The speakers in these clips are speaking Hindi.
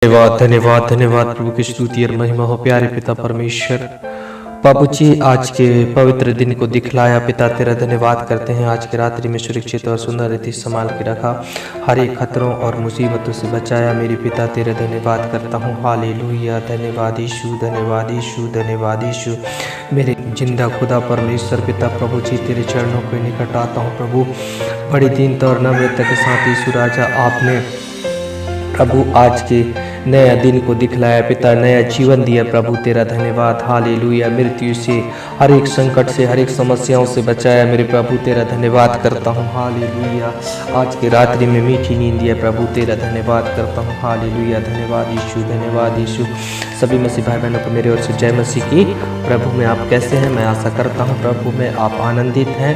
धन्यवाद धन्यवाद धन्यवाद प्रभु की स्तुति और महिमा हो प्यारे पिता परमेश्वर। बाबू जी, आज के पवित्र दिन को दिखलाया पिता, तेरा धन्यवाद करते हैं। आज की रात्रि में सुरक्षित और सुंदर रीति संभाल के रखा, हर एक खतरों और मुसीबतों से बचाया मेरे पिता, तेरा धन्यवाद करता हूँ। हालेलुया, धन्यवाद यीशु, धन्यवाद यीशु, धन्यवाद यीशु। मेरे जिंदा खुदा परमेश्वर पिता प्रभु जी, तेरे चरणों के निकट आता हूँ प्रभु। बड़ी दीनता और नम्रता के साथ यीशु राजा, आपने प्रभु आज के नया दिन को दिखलाया पिता, नया जीवन दिया प्रभु, तेरा धन्यवाद। हालेलुया, मृत्यु से, हर एक संकट से, हर एक समस्याओं से बचाया मेरे प्रभु, तेरा धन्यवाद करता हूँ। हालेलुया, आज की रात्रि में मीठी नींद दिया प्रभु, तेरा धन्यवाद करता हूँ। हालेलुया, धन्यवाद यीशु, धन्यवाद यीशु। सभी मसीह भाई बहनों को मेरे ओर से जय मसीह की। प्रभु में आप कैसे हैं? मैं आशा करता हूँ प्रभु में आप आनंदित हैं।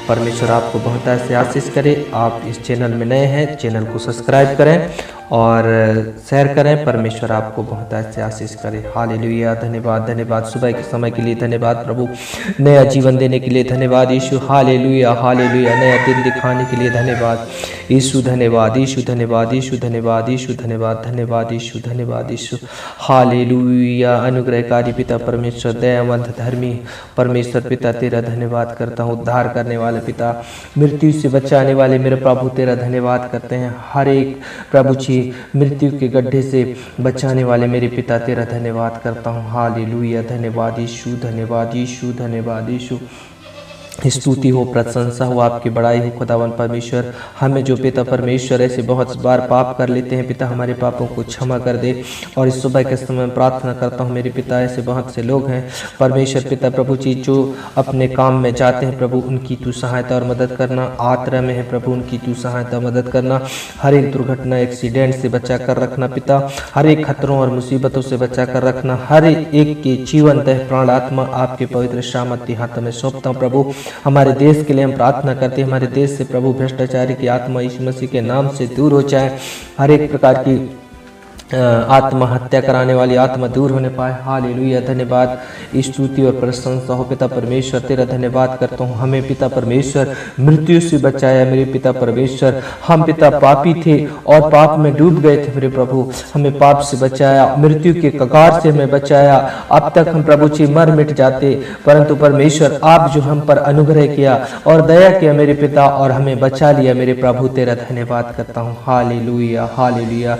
परमेश्वर आपको बहुत ऐसे आशीष करे। आप इस चैनल में नए हैं, चैनल को सब्सक्राइब करें और शेयर करें। परमेश्वर आपको बहुत ऐसे आशीष करे। हालेलुया, धन्यवाद धन्यवाद। सुबह के समय के लिए धन्यवाद प्रभु, नया जीवन देने के लिए धन्यवाद यीशु। हालेलुया हालेलुया, नया दिन दिखाने के लिए धन्यवाद यीशु, धन्यवाद यीशु, धन्यवाद यीशु, धन्यवाद यीशु, धन्यवाद धन्यवाद यीशु, धन्यवाद यीशु। हालेलुया, अनुग्रहकारी पिता परमेश्वर, दयावंत धर्मी परमेश्वर पिता, तेरा धन्यवाद करता हूँ। उद्धार करने वाले पिता, मृत्यु से बचाने वाले मेरे प्रभु, तेरा धन्यवाद करते हैं। हर एक प्रभु जी मृत्यु के गड्ढे से बचाने वाले मेरे पिता, तेरा धन्यवाद करता हूँ। हालेलुया, धन्यवाद यीशु, धन्यवाद यीशु, धन्यवाद यीशु। स्तुति हो, प्रशंसा हो, आपकी बड़ाई हो खुदावन परमेश्वर। हमें जो पिता परमेश्वर ऐसे बहुत बार पाप कर लेते हैं पिता, हमारे पापों को क्षमा कर दे। और इस सुबह के समय में प्रार्थना करता हूँ मेरे पिता, ऐसे बहुत से लोग हैं परमेश्वर पिता प्रभु जी, जो अपने काम में जाते हैं प्रभु, उनकी तू सहायता और मदद करना। यात्रा में है प्रभु, उनकी तू सहायता मदद करना। हर एक दुर्घटना, एक्सीडेंट से बचा कर रखना पिता, हर एक खतरों और मुसीबतों से बचा कर रखना। हर एक के जीवन तय प्राण आत्मा आपके पवित्र शामती हाथों में सौंपता हूँ प्रभु। हमारे देश के लिए हम प्रार्थना करते हैं, हमारे देश से प्रभु भ्रष्टाचारी की आत्मा यीशु मसीह के नाम से दूर हो जाए। हर एक प्रकार की आत्महत्या कराने वाली आत्मा दूर होने पाए। हालेलुया, धन्यवाद स्तुति और प्रशंसा हो पिता परमेश्वर, तेरा धन्यवाद करता हूँ। हमें पिता परमेश्वर मृत्यु से बचाया मेरे पिता परमेश्वर। हम पिता पापी थे और पाप में डूब गए थे मेरे प्रभु, हमें पाप से बचाया, मृत्यु के कगार से हमें बचाया। अब तक हम प्रभु जी मर मिट जाते, परंतु परमेश्वर आप जो हम पर अनुग्रह किया और दया किया मेरे पिता, और हमें बचा लिया मेरे प्रभु, तेरा धन्यवाद करता हूँ। Hallelujah hallelujah.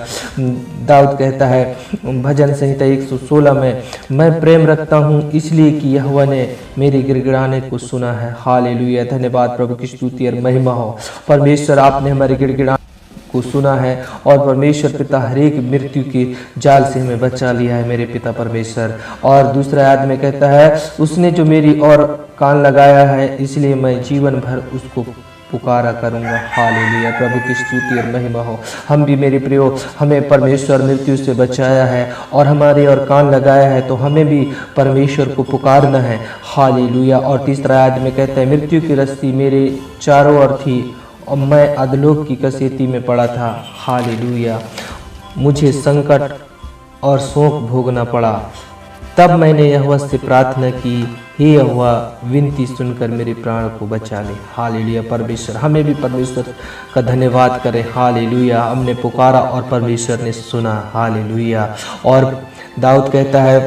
दाऊद कहता है भजन संहिता 116 में, मैं प्रेम रखता हूँ इसलिए कि यहोवा ने मेरे गिड़गिड़ाने को सुना है। हालेलुया, धन्यवाद प्रभु की स्तुति और महिमा हो। परमेश्वर आपने हमारे गिड़गिड़ाने को सुना है और परमेश्वर पिता हर एक मृत्यु के जाल से हमें बचा लिया है मेरे पिता परमेश्वर। और दूसरा आदमी कहता है, उसने जो मेरी और कान लगाया है इसलिए मैं जीवन भर उसको पुकारा करूंगा। हालेलुया, प्रभु की स्तुति और महिमा हो। हम भी मेरे प्रियो, हमें परमेश्वर मृत्यु से बचाया है और हमारे और कान लगाया है, तो हमें भी परमेश्वर को पुकारना है। हालेलुया। और तीसरा आदमी कहता है, मृत्यु की रस्सी मेरे चारों ओर थी और मैं अधलोक की कसेती में पड़ा था। हालेलुया, मुझे संकट और शोक भोगना पड़ा, तब मैंने यहोवा से प्रार्थना की, हे यहोवा विनती सुनकर मेरे प्राण को बचा ले। हालेलुया, परमेश्वर हमें भी परमेश्वर का धन्यवाद करें। हालेलुया, हमने पुकारा और परमेश्वर ने सुना। हालेलुया। और दाऊद कहता है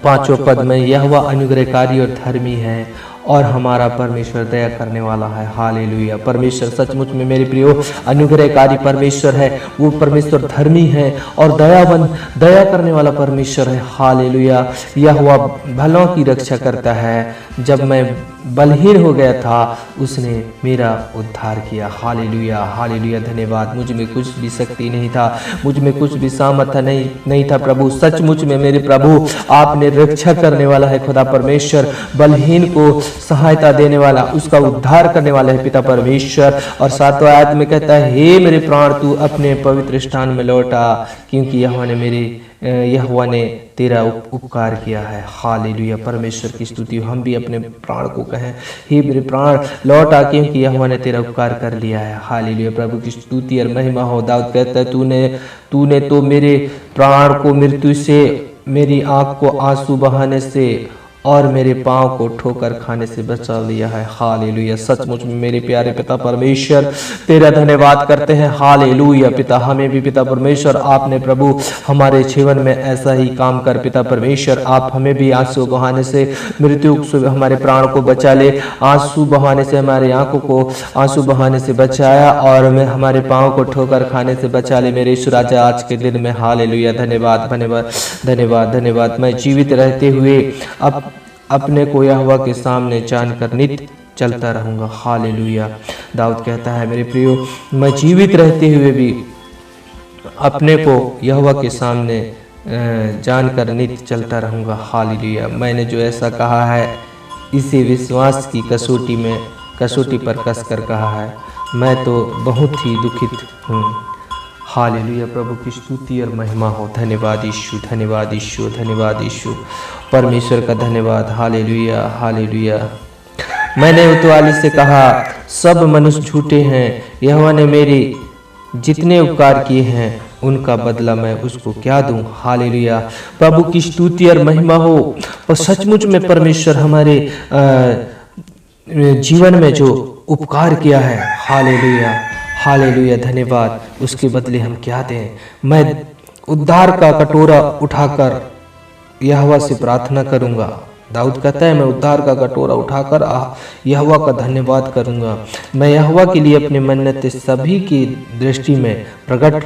5वें पद में, यहोवा अनुग्रहकारी और धर्मी है और हमारा परमेश्वर दया करने वाला है। हालेलुया, परमेश्वर सचमुच में मेरे प्रियो अनुग्रहकारी परमेश्वर है। वो परमेश्वर धर्मी है और दया करने वाला परमेश्वर है। हालेलुया, यहोवा भलों की रक्षा करता है। जब मैं बलहीन हो गया था उसने मेरा उद्धार किया। हालेलुया हालेलुया, धन्यवाद। मुझ में कुछ भी शक्ति नहीं था, मुझ में कुछ भी सामर्थ्य नहीं था प्रभु, सचमुच में मेरे प्रभु आपने रक्षा करने वाला है खुदा परमेश्वर। बलहीन को सहायता देने वाला, उसका उद्धार करने वाला है पिता परमेश्वर। और 7वां आयत में कहता है, हे मेरे प्राण तू अपने पवित्र स्थान में लौटा, क्योंकि यहोवा ने तेरा उपकार किया है। हालेलुया, परमेश्वर की स्तुति। हम भी अपने प्राण को कहें, हे मेरे प्राण लौटा, क्योंकि यहोवा ने तेरा उपकार कर लिया है। हालेलुया, प्रभु की स्तुति और महिमा हो। दाऊद कहता है, तूने तो मेरे प्राण को मृत्यु से, मेरी आंख को आंसू बहाने से और मेरे पाँव को ठोकर खाने से बचा लिया है। हालेलुया। सचमुच में मेरे प्यारे पिता परमेश्वर तेरा धन्यवाद करते हैं। हालेलुया। पिता हमें भी पिता परमेश्वर आपने प्रभु हमारे जीवन में ऐसा ही काम कर पिता परमेश्वर आप हमें भी आंसू बहाने से मृत्यु से हमारे प्राण को बचा ले, आंसू बहाने से हमारी आंखों को आंसू बहाने से बचाया और मैं हमारे पाँव को ठोकर खाने से बचा ले मेरे यीशु राजा आज के दिन में। हालेलुया। धन्यवाद धन्यवाद धन्यवाद धन्यवाद। मैं जीवित रहते हुए अपने को यहोवा के सामने जानकर नित्य चलता रहूंगा। हालेलुया। दाऊद कहता है मेरे प्रियो मैं जीवित रहते हुए भी अपने को यहोवा के सामने जानकर नित्य चलता रहूंगा। हालेलुया। मैंने जो ऐसा कहा है इसे विश्वास की कसौटी पर कसकर कहा है। मैं तो बहुत ही दुखित हूँ। हालेलुया। प्रभु की स्तुति और महिमा हो। धन्यवाद यीशु, धन्यवाद यीशु, धन्यवाद यीशु। परमेश्वर का धन्यवाद। Hallelujah hallelujah. मैंने उतवाली से कहा सब मनुष्य झूठे हैं, यहोवा ने मेरे जितने उपकार किए हैं उनका बदला मैं उसको क्या दूं। हालेलुया। प्रभु की स्तुति और महिमा हो। और सचमुच में परमेश्वर हमारे जीवन में जो उपकार किया है, हालेलुया हालेलुया, धन्यवाद, उसके बदले हम क्या दें। मैं उद्धार का कटोरा उठाकर यहोवा से प्रार्थना करूंगा। दाऊद कहता है मैं उद्धार का कटोरा उठाकर यहोवा का धन्यवाद करूंगा। मैं यहोवा के लिए अपने मन्नतें सभी की दृष्टि में प्रकट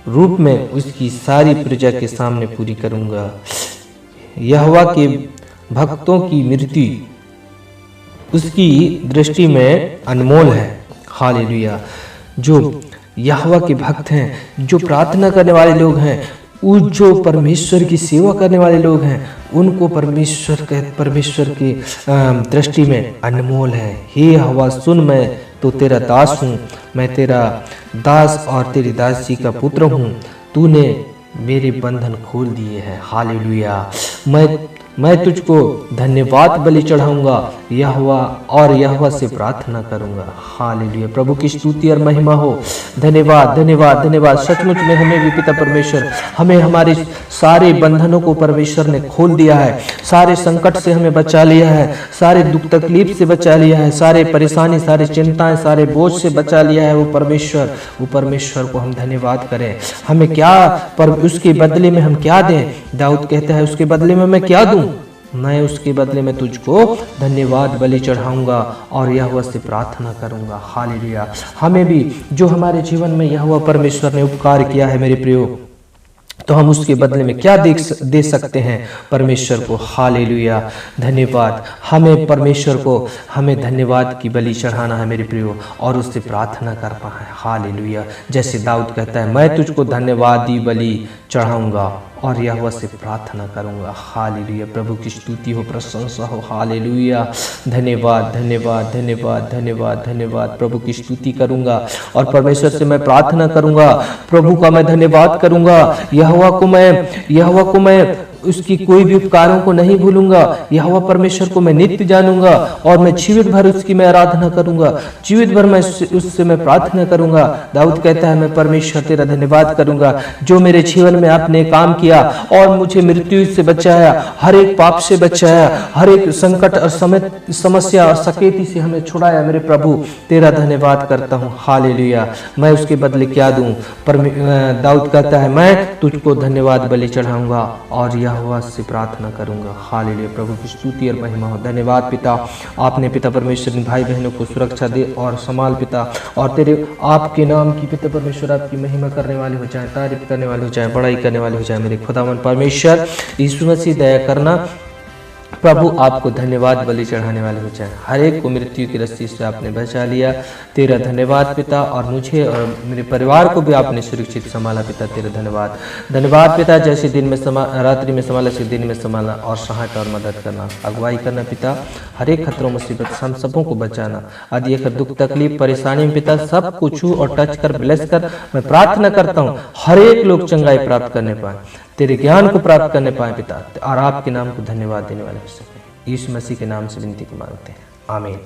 रूप में उसकी सारी प्रजा के सामने पूरी करूंगा। यहोवा के भक्तों की मृत्यु उसकी दृष्टि में अनमोल है। हालेलुया। जो यहोवा के भक्त हैं, जो प्रार्थना करने वाले लोग हैं, जो परमेश्वर की सेवा करने वाले लोग हैं, उनको परमेश्वर की दृष्टि में अनमोल है। हे यहोवा सुन, मैं तो तेरा दास हूँ, मैं तेरा दास और तेरी दासी का पुत्र हूँ। तूने मेरे बंधन खोल दिए हैं। हालेलुया। मैं तुझको धन्यवाद बलि चढ़ाऊंगा यहोवा और यहोवा से प्रार्थना करूंगा। हालेलुया। प्रभु की स्तुति और महिमा हो। धन्यवाद धन्यवाद धन्यवाद। सचमुच में हमें भी पिता परमेश्वर हमें हमारे सारे बंधनों को परमेश्वर ने खोल दिया है, सारे संकट से हमें बचा लिया है, सारे दुख तकलीफ से बचा लिया है, सारे परेशानी, सारी चिंताएं, सारे बोझ से बचा लिया है वो परमेश्वर को हम धन्यवाद करें। हमें क्या पर उसके बदले में हम क्या दें। दाऊद कहता है उसके बदले में मैं क्या दूं। मैं उसके बदले में तुझको धन्यवाद बलि चढ़ाऊंगा और यहोवा से प्रार्थना करूंगा। हालेलुया। हमें भी जो हमारे जीवन में यहोवा परमेश्वर ने उपकार किया है मेरे प्रियो, तो हम उसके बदले में क्या दे सकते हैं परमेश्वर को। हालेलुया। धन्यवाद। हमें परमेश्वर को हमें धन्यवाद की बलि चढ़ाना है मेरे प्रियो और उससे प्रार्थना करना है। हालेलुया। जैसे दाऊद कहता है मैं तुझको धन्यवादी बलि चढ़ाऊंगा और यहोवा से प्रार्थना करूंगा। हालेलुया। प्रभु की स्तुति हो, प्रशंसा हो। हालेलुया। धन्यवाद धन्यवाद धन्यवाद धन्यवाद धन्यवाद। प्रभु की स्तुति करूंगा और परमेश्वर से मैं प्रार्थना करूंगा। प्रभु का मैं धन्यवाद करूंगा। यहोवा को मैं उसकी कोई भी उपकारों को नहीं भूलूंगा। यहोवा परमेश्वर को मैं नित्य जानूंगा और मैं जीवित भर उसकी मैं आराधना करूंगा। जीवित भर मैं उससे मैं प्रार्थना करूंगा। दाऊद कहता है मैं परमेश्वर तेरा धन्यवाद करूंगा जो मेरे जीवन में आपने काम किया और मुझे मृत्यु से बचाया, हर एक पाप से बचाया, हर एक संकट और समस्या और सकेती से हमें छुड़ाया। मेरे प्रभु तेरा धन्यवाद करता हूँ। हालेलुया। मैं उसके बदले क्या दूं। दाऊद कहता है मैं तुझको धन्यवाद बलि चढ़ाऊंगा और यहोवा से प्रार्थना करूंगा। हालेलुया। प्रभु की स्तुति और महिमा हो। धन्यवाद पिता, आपने पिता परमेश्वर इन भाई बहनों को सुरक्षा दे और संभाल पिता, और तेरे आपके नाम की पिता परमेश्वर आपकी महिमा करने वाले हो जाए, तारीफ करने वाले हो जाए, बड़ाई करने वाले हो जाए। मेरे खुदावन परमेश्वर यीशु मसीह दया करना प्रभु, आपको धन्यवाद बलि चढ़ाने वाले हो जाए। हर एक को मृत्यु की रस्सी से आपने बचा लिया। तेरा धन्यवाद पिता, और मुझे और मेरे परिवार को भी आपने सुरक्षित संभाला पिता। तेरा धन्यवाद। धन्यवाद पिता, जैसे दिन में रात्रि में संभाला से दिन में संभाला और सहायता और मदद करना, अगुवाई करना पिता। हर एक खतरों मुसीबत हम सबों को बचाना। आदि एक दुख तकलीफ परेशानी में पिता सब को छू और टच कर ब्लेस कर। मैं प्रार्थना करता हूँ हर एक लोग चंगाई प्राप्त करने पाए, तेरे ज्ञान को प्राप्त करने पाए पिता, और आपके नाम को धन्यवाद देने वाले हो सके। यीशु मसीह के नाम से विनती को मांगते हैं, आमीन।